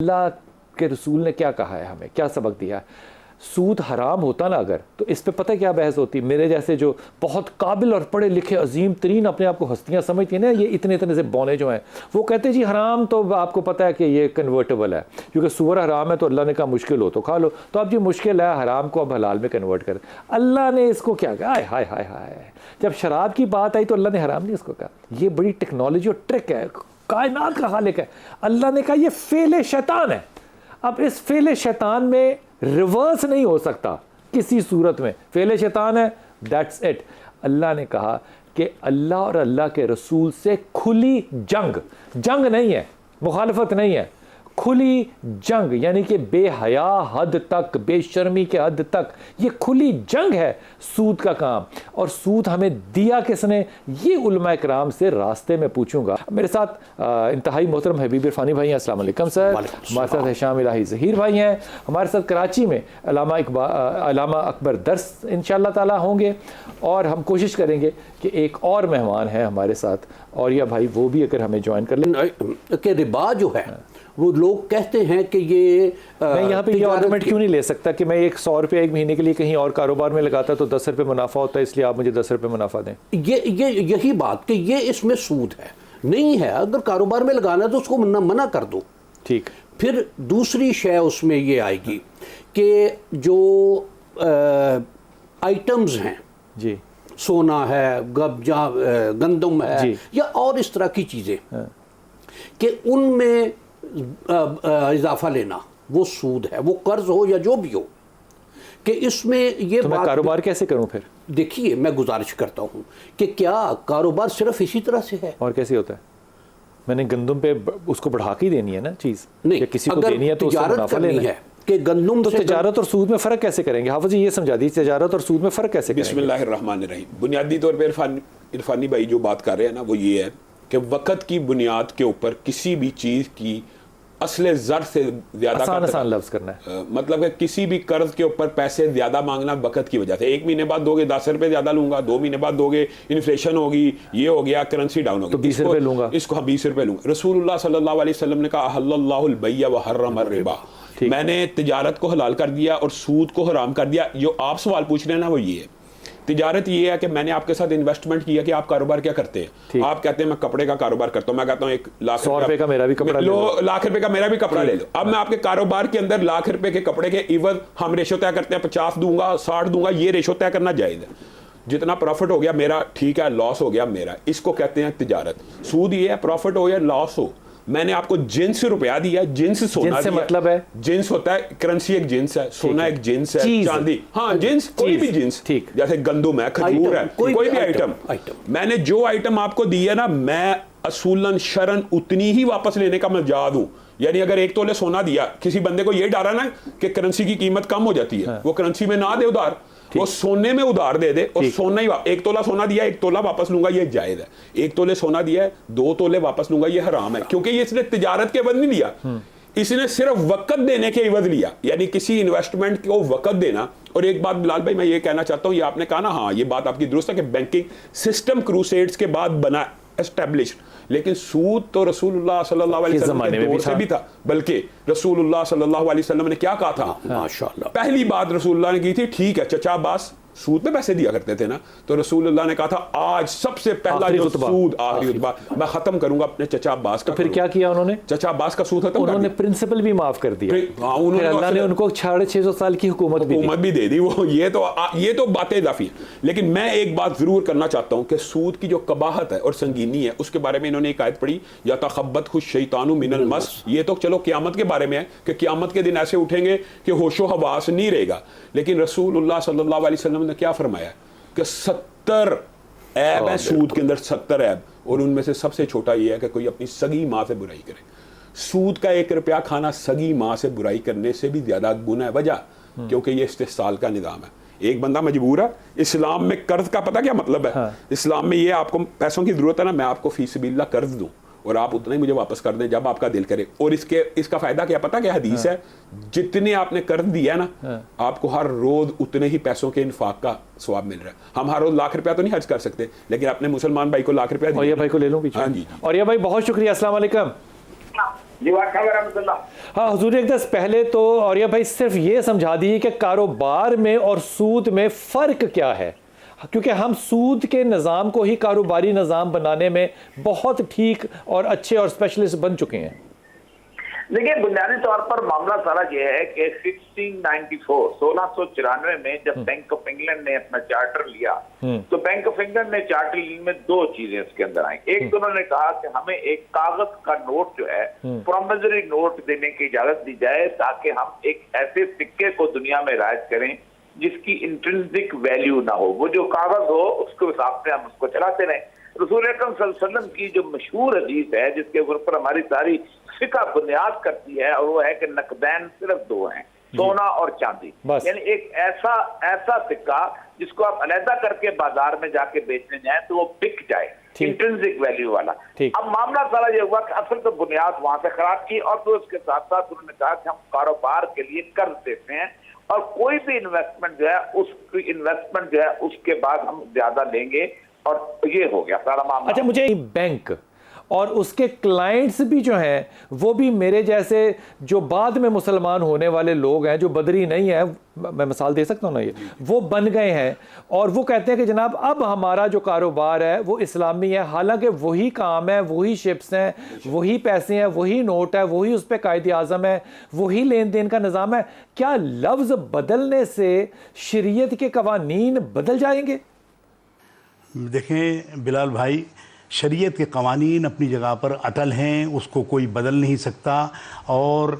اللہ کے رسول نے کیا کہا ہے, ہمیں کیا سبق دیا ہے. سود حرام ہوتا نا اگر, تو اس پہ پتہ کیا بحث ہوتی. میرے جیسے جو بہت قابل اور پڑھے لکھے عظیم ترین اپنے آپ کو ہستیاں سمجھتی ہیں نا, یہ اتنے سے بونے جو ہیں, وہ کہتے ہیں جی حرام تو آپ کو پتہ ہے کہ یہ کنورٹیبل ہے, کیونکہ سور حرام ہے تو اللہ نے کہا مشکل ہو تو کھا لو, تو اب یہ مشکل ہے حرام کو اب حلال میں کنورٹ کر. اللہ نے اس کو کیا کہا, ہائے ہائے ہائے ہائے, جب شراب کی بات آئی تو اللہ نے حرام نہیں اس کو کہا. یہ بڑی ٹیکنالوجی اور ٹرک ہے, کائنات کا خالق ہے. اللہ نے کہا یہ فعل شیطان ہے. اب اس فعل شیطان میں ریورس نہیں ہو سکتا کسی صورت میں, فعل شیطان ہے, دیٹس اٹ. اللہ نے کہا کہ اللہ اور اللہ کے رسول سے کھلی جنگ نہیں ہے, مخالفت نہیں ہے, کھلی جنگ, یعنی کہ بے حیا حد تک, بے شرمی کے حد تک, یہ کھلی جنگ ہے سود کا کام. اور سود ہمیں دیا کس نے, یہ علماء کرام سے راستے میں پوچھوں گا. میرے ساتھ انتہائی محترم حبیب عرفانی بھائی ہیں, السلام علیکم سر. ہمارے ساتھ ہشام الہی ظہیر بھائی ہیں, ہمارے ساتھ کراچی میں علامہ اکبر درس انشاءاللہ تعالی ہوں گے, اور ہم کوشش کریں گے کہ ایک اور مہمان ہیں ہمارے ساتھ, اور یا بھائی وہ بھی اگر ہمیں جوائن کر لیں. کہ ربا جو ہے وہ لوگ کہتے ہیں کہ یہ میں یہاں پہ یہ آرگومنٹ کیوں نہیں لے سکتا کہ میں 100 روپے ایک مہینے کے لیے کہیں اور کاروبار میں لگاتا تو 10 روپے منافع ہوتا ہے, اس لیے آپ مجھے 10 روپے منافع دیں. یہی بات کہ یہ اس میں سود ہے نہیں ہے. اگر کاروبار میں لگانا ہے تو اس کو منع کر دو. ٹھیک. پھر دوسری شے اس میں یہ آئے گی کہ جو آئٹمز ہیں, جی, سونا ہے, گندم ہے, جی, یا اور اس طرح کی چیزیں, کہ ان میں اضافہ لینا وہ سود ہے, وہ قرض ہو یا جو بھی ہو. کہ اس میں یہ تو میں کاروبار کیسے کروں پھر؟ دیکھیے میں گزارش کرتا ہوں کہ کیا کاروبار صرف اسی طرح سے ہے؟ اور کیسے ہوتا ہے؟ میں نے گندم پہ اس کو بڑھا کے دینی ہے نا چیز, نہیں, کسی کو دینی ہے تو تجارت کرنی ہے کہ گندم تو تجارت اور سود میں فرق کیسے کریں گے؟ حافظ جی یہ سمجھا دیجیے, تجارت اور سود میں فرق کیسے کریں گے؟ بسم اللہ الرحمن الرحیم. بنیادی طور پہ عرفانی بھائی جو بات کر رہے ہیں نا, وہ یہ ہے کہ وقت کی بنیاد کے اوپر کسی بھی چیز کی اصل زر سے زیادہ آسان لفظ کرنا ہے, مطلب کہ کسی بھی قرض کے اوپر پیسے زیادہ مانگنا وقت کی وجہ سے. 1 مہینے بعد دو گے 10 روپے زیادہ لوں گا, 2 مہینے بعد دو گے انفلیشن ہوگی, یہ ہو گیا, کرنسی ڈاؤن ہوگی, تو 20 روپے لوں گا, اس کو 20 روپے لوں گا. رسول اللہ صلی اللہ علیہ وسلم نے کہا احل اللہ البیع وحرم الربا, میں نے تجارت کو حلال کر دیا اور سود کو حرام کر دیا. جو آپ سوال پوچھ رہے ہیں نا وہ یہ ہے. تجارت یہ ہے کہ میں نے آپ کے ساتھ انویسٹمنٹ کیا کہ آپ کاروبار کیا کرتے ہیں. آپ کہتے ہیں میں کپڑے کا کاروبار کرتا ہوں, میں کہتا ہوں 1 لاکھ 100 روپے کا میرا بھی کپڑا لے لو, لاکھ روپے کا میرا بھی کپڑا لے لو. اب میں آپ کے کاروبار کے اندر لاکھ روپے کے کپڑے کے عوض ہم ریشو طے کرتے ہیں, 50 دوں گا 60 دوں گا, یہ ریشو طے کرنا جائز ہے. جتنا پروفٹ ہو گیا میرا ٹھیک ہے, لاس ہو گیا میرا, اس کو کہتے ہیں تجارت. سود یہ ہے پروفٹ ہو یا لاس ہو, میں نے آپ کو جنس روپیہ دیا, جنس سونا دیا. مطلب ہے جنس ہوتا ہے کرنسی, ایک جنس ہے, سونا ایک جنس ہے, چاندی, ہاں جنس, کوئی بھی جنس, جیسے گندم ہے, کھجور ہے, کوئی بھی آئٹم. میں نے جو آئٹم آپ کو دی ہے نا, میں اصولاً شرعاً اتنی ہی واپس لینے کا مجاز ہوں. یعنی اگر 1 تولے سونا دیا, کسی بندے کو یہ ڈرا نا کہ کرنسی کی قیمت کم ہو جاتی ہے, وہ کرنسی میں نہ دے ادھار, وہ سونے میں ادھار دے دے, اور سونا ہی 1 تولہ سونا دیا 1 تولہ واپس لوں گا, یہ جائز ہے. 1 تولے سونا دیا ہے 2 تولے واپس لوں گا, یہ حرام ہے, کیونکہ یہ اس نے تجارت کے عوض نہیں لیا, اس نے صرف وقت دینے کے عوض لیا. یعنی کسی انویسٹمنٹ کو وقت دینا. اور ایک بات بلال بھائی میں یہ کہنا چاہتا ہوں, یہ آپ نے کہا نا, ہاں یہ بات آپ کی درست ہے کہ بینکنگ سسٹم کروسیڈز کے بعد بنا اسٹیبلش, لیکن سود تو رسول اللہ صلی اللہ علیہ وسلم کے دور سے بھی تھا. بلکہ رسول اللہ صلی اللہ علیہ وسلم نے کیا کہا تھا, ماشاءاللہ پہلی بات رسول اللہ نے کی تھی, ٹھیک ہے چچا عباس سود پہ پیسے دیا کرتے تھے نا, تو رسول اللہ نے کہا تھا آج سب سے پہلا جو سود, آخری خطبہ, میں ختم کروں گا اپنے چچا عباس کا. تو پھر کیا کیا انہوں نے؟ چچا عباس کا سود ختم, انہوں نے پرنسپل بھی معاف کر دیا, پھر اللہ نے ان کو 650 سال کی حکومت بھی دے دی. وہ یہ تو باتیں اضافی ہیں. لیکن میں ایک بات ضرور کرنا چاہتا ہوں کہ سود کی جو قباحت ہے اور سنگینی ہے, اس کے بارے میں انہوں نے ایک آیت پڑھی, یا تخبط الشیطان من المس. یہ تو چلو قیامت کے بارے میں ہے کہ قیامت کے دن ایسے اٹھیں گے کہ ہوش و حواس نہیں رہے گا. لیکن رسول اللہ صلی اللہ علیہ وسلم نے کیا فرمایا کہ 70 عیب ہیں سود کے اندر, 70 عیب, اور ان میں سے سب سے چھوٹا یہ ہے کہ کوئی اپنی سگی ماں سے برائی کرے. سود کا 1 روپیہ کھانا سگی ماں سے برائی کرنے سے بھی زیادہ گناہ ہے. وجہ کیونکہ یہ استحصال کا نظام ہے. ایک بندہ مجبور ہے. اسلام میں قرض کا پتہ کیا مطلب ہے؟ اسلام میں یہ آپ کو پیسوں کی ضرورت ہے نا, میں آپ کو فی سبیل اللہ قرض دوں اور آپ اتنا ہی مجھے واپس کر دیں جب آپ کا دل کرے. اور اس کا فائدہ کیا پتہ کیا حدیث ہے, جتنے آپ نے قرض دیا ہے نا, آپ کو ہر روز اتنے ہی پیسوں کے انفاق کا ثواب مل رہا ہے. ہم ہر روز لاکھ روپیہ تو نہیں خرچ کر سکتے, لیکن اپنے مسلمان بھائی کو لاکھ روپیہ اور یہ بھائی کو لے لوں پیچھے. اور یہ بھائی بہت شکریہ, السلام علیکم. جی ورحمۃ اللہ. ہاں حضور اقدس پہلے تو اوریہ بھائی صرف یہ سمجھا دیجیے کہ کاروبار میں اور سود میں فرق کیا ہے، کیونکہ ہم سود کے نظام کو ہی کاروباری نظام بنانے میں بہت ٹھیک اور اچھے اور اسپیشلسٹ بن چکے ہیں. دیکھیے بنیادی طور پر معاملہ سارا یہ ہے کہ 1694 میں جب بینک آف انگلینڈ نے اپنا چارٹر لیا تو بینک آف انگلینڈ نے چارٹر لینے میں دو چیزیں اس کے اندر آئیں. ایک تو انہوں نے کہا کہ ہمیں ایک کاغذ کا نوٹ جو ہے پرومزری نوٹ دینے کی اجازت دی جائے تاکہ ہم ایک ایسے سکے کو دنیا میں رائج کریں جس کی انٹرنسک ویلیو نہ ہو، وہ جو کاغذ ہو اس کے حساب سے ہم اس کو چلاتے رہیں. رسول اکرم صلی اللہ علیہ وسلم کی جو مشہور حدیث ہے جس کے اوپر ہماری ساری فقہ بنیاد کرتی ہے، اور وہ ہے کہ نقدین صرف دو ہیں، سونا اور چاندی. یعنی ایک ایسا سکہ جس کو آپ علیحدہ کر کے بازار میں جا کے بیچنے جائیں تو وہ بک جائے، انٹرنسک ویلیو والا. اب معاملہ سارا یہ ہوا کہ اصل تو بنیاد وہاں سے خراب کی، اور تو اس کے ساتھ ساتھ انہوں نے کہا کہ ہم کاروبار کے لیے قرض دیتے ہیں اور کوئی بھی انویسٹمنٹ جو ہے اس کے بعد ہم زیادہ لیں گے، اور یہ ہو گیا سارا معاملہ. اچھا مجھے بینک اور اس کے کلائنٹس بھی جو ہیں وہ بھی میرے جیسے جو بعد میں مسلمان ہونے والے لوگ ہیں جو بدری نہیں ہیں، میں مثال دے سکتا ہوں نا، یہ وہ بن گئے ہیں اور وہ کہتے ہیں کہ جناب اب ہمارا جو کاروبار ہے وہ اسلامی ہے، حالانکہ وہی کام ہے، وہی شپس ہیں، وہی پیسے ہیں، وہی نوٹ ہے، وہی اس پہ قائد اعظم ہے، وہی لین دین کا نظام ہے. کیا لفظ بدلنے سے شریعت کے قوانین بدل جائیں گے؟ دیکھیں بلال بھائی، شریعت کے قوانین اپنی جگہ پر اٹل ہیں، اس کو کوئی بدل نہیں سکتا. اور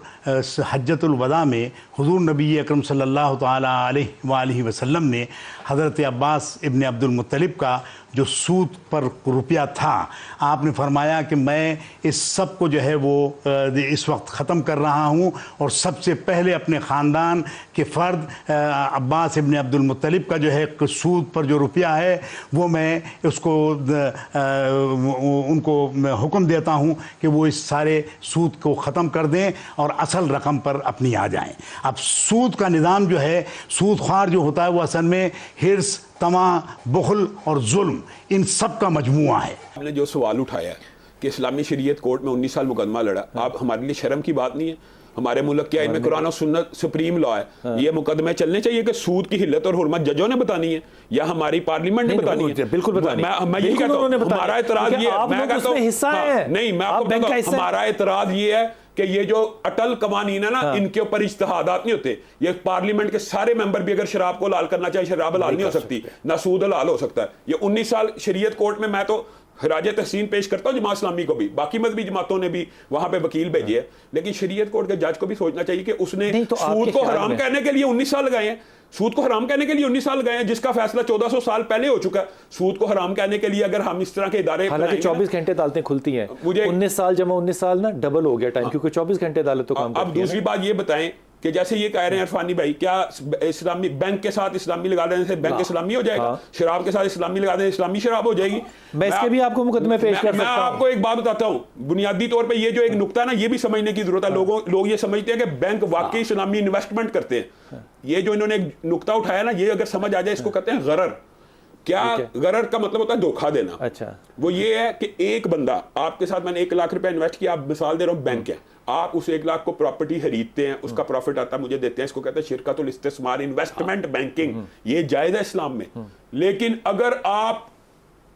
حجۃ الوداع میں حضور نبی اکرم صلی اللہ تعالیٰ علیہ وآلہ وسلم نے حضرت عباس ابن عبد المطلب کا جو سود پر روپیہ تھا، آپ نے فرمایا کہ میں اس سب کو جو ہے وہ اس وقت ختم کر رہا ہوں، اور سب سے پہلے اپنے خاندان کے فرد عباس ابن عبد المطلب کا جو ہے سود پر جو روپیہ ہے وہ میں اس کو ان کو حکم دیتا ہوں کہ وہ اس سارے سود کو ختم کر دیں اور اصل رقم پر اپنی آ جائیں. اب سود کا نظام جو ہے، سود خوار جو ہوتا ہے وہ اصل میں حرص، طمع، بخل اور ظلم، ان سب کا مجموعہ ہے. ہم نے جو سوال اٹھایا ہے کہ اسلامی شریعت کورٹ میں 19 سال مقدمہ لڑا، آپ ہمارے لیے شرم کی بات نہیں ہے؟ ہمارے ملک کیا ان میں قرآن و سنت سپریم لا ہے، یہ مقدمے چلنے چاہیے کہ سود کی حلت اور حرمت ججوں نے بتانی ہے یا ہماری پارلیمنٹ نے بتانی ہے؟ بالکل بتانی ہے. میں یہی کہتا ہوں، ہمارا اعتراض یہ ہے، میں کہتا ہوں نہیں، میں آپ کو بتاتا ہوں ہمارا اعتراض یہ ہے کہ یہ جو اٹل قوانین ہے نا، ان کے اوپر اجتہادات نہیں ہوتے. یہ پارلیمنٹ کے سارے ممبر بھی اگر شراب کو حلال کرنا چاہے، شراب حلال نہیں ہو سکتی، نہ سود حلال ہو سکتا ہے. یہ 19 سال شریعت کورٹ میں تو خراج تحسین پیش کرتا ہوں جماعت اسلامی کو بھی، باقی مذہبی جماعتوں نے بھی وہاں پہ وکیل بھیجے ہیں، لیکن شریعت کورٹ کے جج کو بھی سوچنا چاہیے کہ اس نے سود کو حرام کہنے کے لیے 19 سال لگائے ہیں، سود کو حرام کہنے کے لیے 19 سال گئے ہیں، جس کا فیصلہ 1400 سال پہلے ہو چکا ہے. سود کو حرام کہنے کے لیے اگر ہم اس طرح کے ادارے، حالانکہ 24 گھنٹے عدالتیں کھلتی ہیں، 19 سال جمع 19 سال نا ڈبل ہو گیا ٹائم، کیونکہ 24 گھنٹے عدالت تو کام کرتی ہے. اب دوسری بات یہ بتائیں کہ جیسے یہ کہہ رہے ہیں عرفانی بھائی، کیا اسلامی بینک کے ساتھ اسلامی لگا دینے سے بینک اسلامی ہو جائے گا؟ شراب کے ساتھ اسلامی لگا دینے سے اسلامی شراب ہو جائے گی؟ میں اس کے بھی آپ کو مقدمے پیش کر سکتا ہوں. میں آپ کو ایک بات بتاتا ہوں، بنیادی طور پہ یہ جو ایک نقطہ ہے نا، یہ بھی سمجھنے کی ضرورت ہے. لوگ یہ سمجھتے ہیں کہ بینک واقعی اسلامی انویسٹمنٹ کرتے ہیں. یہ جو انہوں نے ایک نقطہ اٹھایا نا، یہ اگر سمجھ آ جائے، اس کو کہتے ہیں غرر. کیا غرر کا مطلب ہوتا ہے دھوکہ دینا. اچھا، وہ یہ ہے کہ ایک بندہ آپ کے ساتھ، میں نے 1 لاکھ روپے انویسٹ کیا، آپ مثال دے رہا ہوں، بینک ہے، آپ اس 1 لاکھ کو پراپرٹی خریدتے ہیں، اس کا پروفٹ آتا ہے مجھے دیتے ہیں، اس کو کہتے ہیں شرکت الاستثمار، انویسٹمنٹ بینکنگ. یہ جائز ہے اسلام میں. لیکن اگر آپ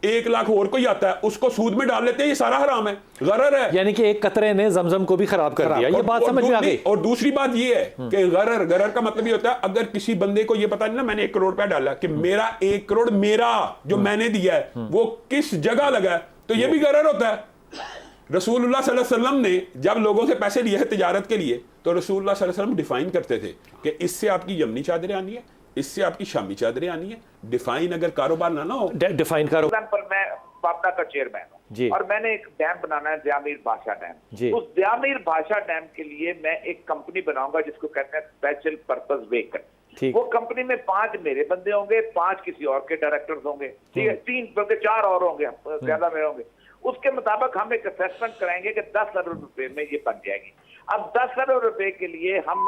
1 لاکھ اور کوئی آتا ہے اس کو سود میں ڈال لیتے ہیں، یہ سارا حرام ہے، غرر ہے. یعنی کہ ایک قطرے نے زمزم کو بھی خراب کر دیا. یہ بات سمجھ میں آ گئی. اور دوسری بات یہ ہے کہ غرر کا مطلب یہ ہوتا ہے اگر کسی بندے کو یہ پتا نہیں نا، میں نے 1 کروڑ روپیہ ڈالا کہ میرا 1 کروڑ میرا جو میں نے دیا ہے وہ کس جگہ لگا ہے، تو یہ بھی غرر ہوتا ہے. رسول اللہ صلی اللہ علیہ وسلم نے جب لوگوں سے پیسے لیے ہیں تجارت کے لیے، تو رسول اللہ صلی اللہ علیہ وسلم ڈیفائن کرتے تھے کہ اس سے آپ کی یمنی چادریں آنی ہے، اس سے آپ کی شامی چادریں آنی ہے. ڈیفائن اگر کاروبار نہ ہو، ڈیفائن کرو. پر میں پاپنا کا چیئرمین ہوں اور میں نے ایک ڈیم بنانا ہے، دیا میر بھاشا ڈیم. اس دیا میر بھاشا ڈیم کے لیے میں ایک کمپنی بناؤں گا جس کو کہتے ہیں اسپیشل پرپز ویکل. وہ کمپنی میں 5 میرے بندے ہوں گے، 5 کسی اور کے ڈائریکٹرز ہوں گے، ٹھیک ہے، 3 بلکہ 4 اور ہوں گے، زیادہ میں ہوں گے. اس کے مطابق ہم ایک اسیسمنٹ کرائیں گے کہ 10 ارب روپے میں یہ بن جائے گی. اب 10 ارب روپے کے لیے ہم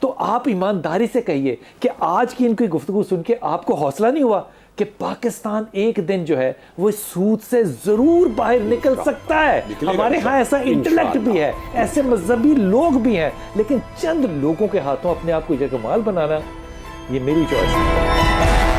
تو آپ ایمانداری سے کہیے کہ آج کی ان کی گفتگو سن کے آپ کو حوصلہ نہیں ہوا کہ پاکستان ایک دن جو ہے وہ سود سے ضرور باہر نکل سکتا ہے. ہمارے ہاں ایسا انٹلیکٹ بھی ہے, ایسے مذہبی لوگ بھی ہیں, لیکن چند لوگوں کے ہاتھوں اپنے آپ کو یکمال بنانا, یہ میری چوائس ہے.